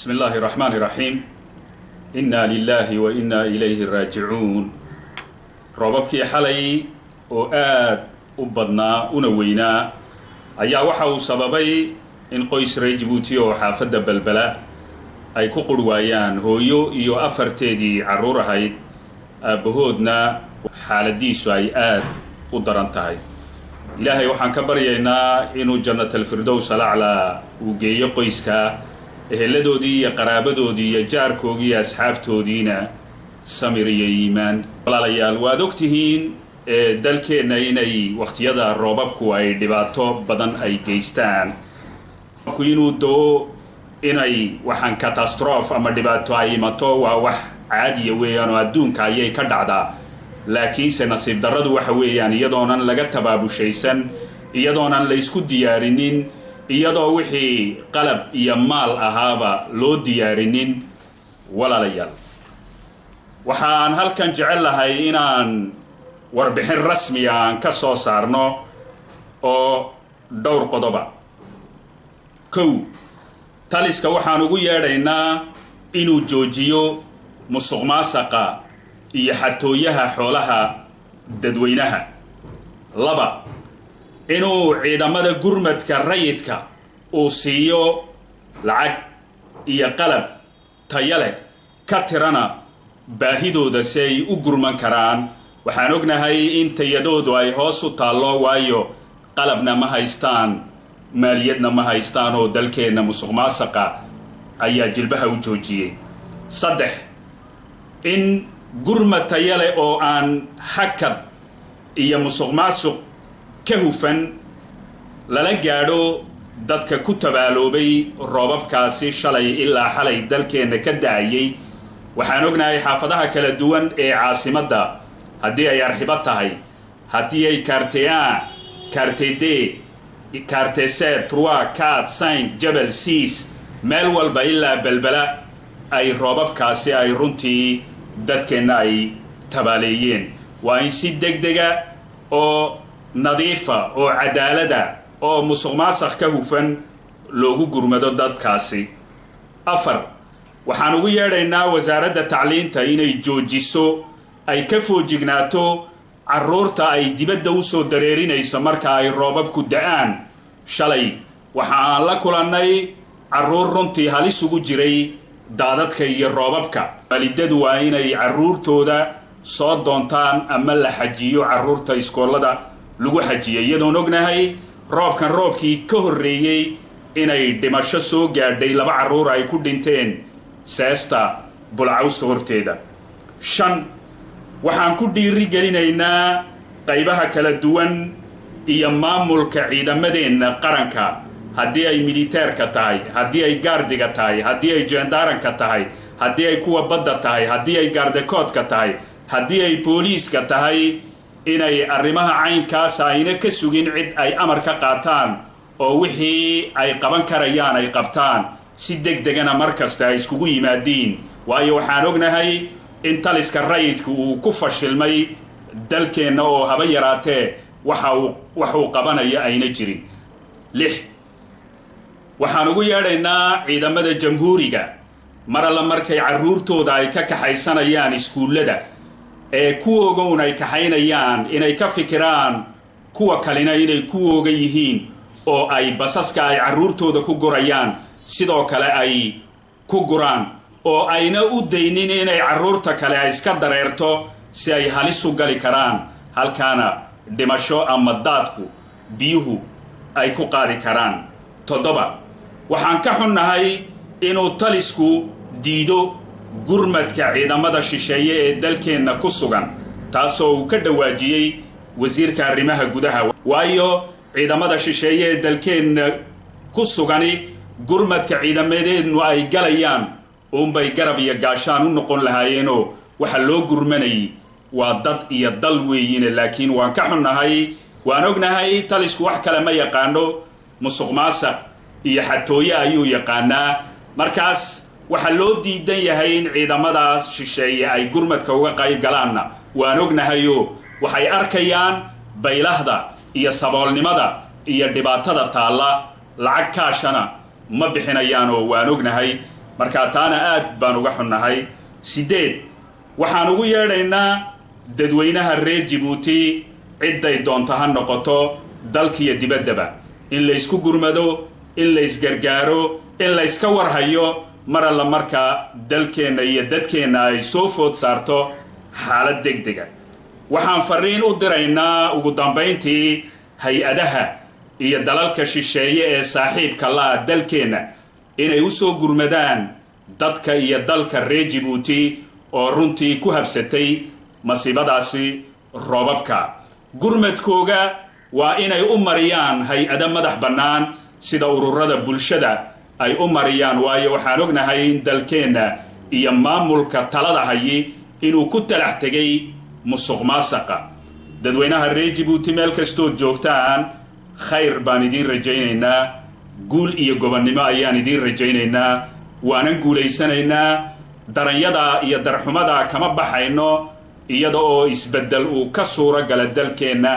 بسم الله الرحمن الرحيم إنا لله وإنا إليه راجعون roobabkii xalay oo aad u badnaa una weynaa ayaa waxa uu sababay in qoys reer Djibouti oo xaafadda balbala ay ku qurwaayaan hooyo iyo afarteedii caruur ahayd aabahoodna xaaladiisu ay aad u daran tahay ilaahay waxaan ka baryaynaa inuu jannatul firdaws alaclaa uu geeyo qoyska eheladoodii iyo qaraabadoodii iyo jaarkoodii iyo asxaabtoodiina samir iyo iimaan walaalayaal waad ogtihiin dalkeena inay waqtiyada roobabku ay dhibaato badan ay geystaan inuu doo inay waxaan catastrophe ama dhibaato ay imato waa wax caadi weeyaan oo adduunka ayay ka dhacdaa laakiin se nasiib darradu waxa weeyaan iyadoonan laga tabaabushaysan iyadoonan la isku diyaarinin iyadoo wixii qalab iyo maal ahaaba loo diyaarinin walaalayaal waxaan halkan jecel lahay inaan warbixin rasmi ah aan ka soo saarno oo dhowr qodoba kow taliska waxaan ugu yeedhaynaa inuu joojiyo musuqmaasuqa iyo xatooyaha xoolaha dadweynaha laba inuu ciidamada gurmadka rayidka uu siiyo lacag iyo qalab tayo leh ka tirana baahidooda si ay u gurman karaan waxaan ognahay in tayadoodu ay hoos u taallo waayo qalabna ma haystaan maaliyadna ma haystaan oo dalkeena musuqmaasuqa ayaa jilbaha u joojiyay saddex in gurmad tayo leh oo aan hakad iyo musuqmaasuq ka hufan lala gaadho dadka ku tabaaloobay roobabkaasi shalay ilaa xalay dalkeena ka da'ayay waxaan ognahay xaafadaha kala duwan ee caasimadda haddii ay arxiba tahay haddii ay quartier quartier quartier 3 4 5 jabal 6 meel walba ilaa balbala ay roobabkaasi ay runtii dadkeena ay tabaaleeyeen waa in si degdega oo nadiifa oo cadaalada oo musuqmaasuq ka hufan loogu gurmado dadkaasi afar waxaan ugu yeedhaynaa wasaaradda tacliinta inay joojiso ay ka foojignaato caruurta ay dibadda u soo dareerinayso marka ay roobabku da'aan shalay waxa aan la kulannay caruur runtii halis ugu jiray daadadka iyo roobabka waalidadu waa inay caruurtooda soo doontaan ama la xajiyo caruurta iskoolada lagu xajiyay iyadoon ognahay roobkan roobkii ka horreeyay inay dhimasho soo gaadhay laba caruur ay ku dhinteen seesta bulcawsta horteeda shan waxaan ku dhiiri gelinaynaa qaybaha kala duwan iyo maamulka ciidamadeenna qaranka haddii ay militeerka tahay haddii ay gaardiga tahay haddii ay jendaaranka tahay haddii ay kuwa badda tahay haddii ay gaardekoodka tahay haddii ay booliiska tahay inay arrimaha caynkaas ayna ka sugin cid ay amar ka qaataan oo wixii ay qaban karayaan ay qabtaan si degdegana markasta ay iskugu yimaadiin waayo waxaan ognahay in taliska rayidku uu ku fashilmay dalkeena oo haba yaraatee waxa uu qabanaya ayna jirin lix waxaan ugu yeedhaynaa ciidamada jamhuuriga mar alla markay caruurtooda ay ka kaxaysanayaan iskuullada ee kuwoogowna ay kaxaynayaan inay ka fikiraan kuwa kalena inay kuwooga yihiin oo ay basaska ay caruurtooda ku gurayaan sidoo kale ay ku guraan oo ayna u daynin inay caruurta kale ay iska dareerto si ay halis u gali karaan halkaana dhimasho ama daadku biyuhu ay ku qaadi karaan toddoba waxaan ka xunnahay inuu talisku diido gurmadka ciidamada shisheeye ee dalkeena ku sugan taasoo uu ka dhawaajiyay wasiirka arrimaha gudaha waayo ciidamada shisheeye ee dalkeena ku sugani gurmadka ciidamadeednu ay galayaan uunbay garab iyo gaashaan u noqon lahaayeenoo waxa loo gurmanayay waa dad iyo dal weeyine laakiin waan ka xunnahay waan ognahay talisku wax kale ma yaqaano musuqmaasuq iyo xatooye ayuu yaqaanaa markaas waxa loo diidan yahay in ciidamadaas shisheeye ay gurmadka uga qayb galaanna waan ognahayoo waxay arkayaan baylahda iyo saboolnimada iyo dhibaatada taalla lacag kaashana ma bixinayaan oo waan ognahay marka taana aad baan uga xunnahay. 8 waxaan ugu yeedhaynaa dadweynaha reer Djibouti ciday doonto ha noqoto dalkiiyo dibaddaba in la isku gurmado, in la isgargaaro, in la iska warhayo mar alla marka dalkeena iyo dadkeena ay soo food saarto xaalad degdega. waxaan fariin u diraynaa ugu dambeyntii hay-adaha iyo dalalka shisheeye ee saaxiibka la dalkeena inay u soo gurmadaan dadka iyo dalka reer Djibouti oo runtii ku habsatay masiibadaasi roobabka. gurmadkooga waa inay u mariyaan hay-ada madax bannaan sida ururada bulshada ay u mariyaan, waayo waxaan ognahay in dalkeena iyo maamulka talada hayi inuu ku talax tegay musuqmaasuqa. dadweynaha reer Djibouti meel kastoo joogtaan khayr baan idin rajaynaynaa, guul iyo gobonnimo ayaan idin rajaynaynaa, waanan guulaysanaynaa. daranyada iyo darxumada kama baxayno iyada oo isbedel uu ka suura gala dalkeena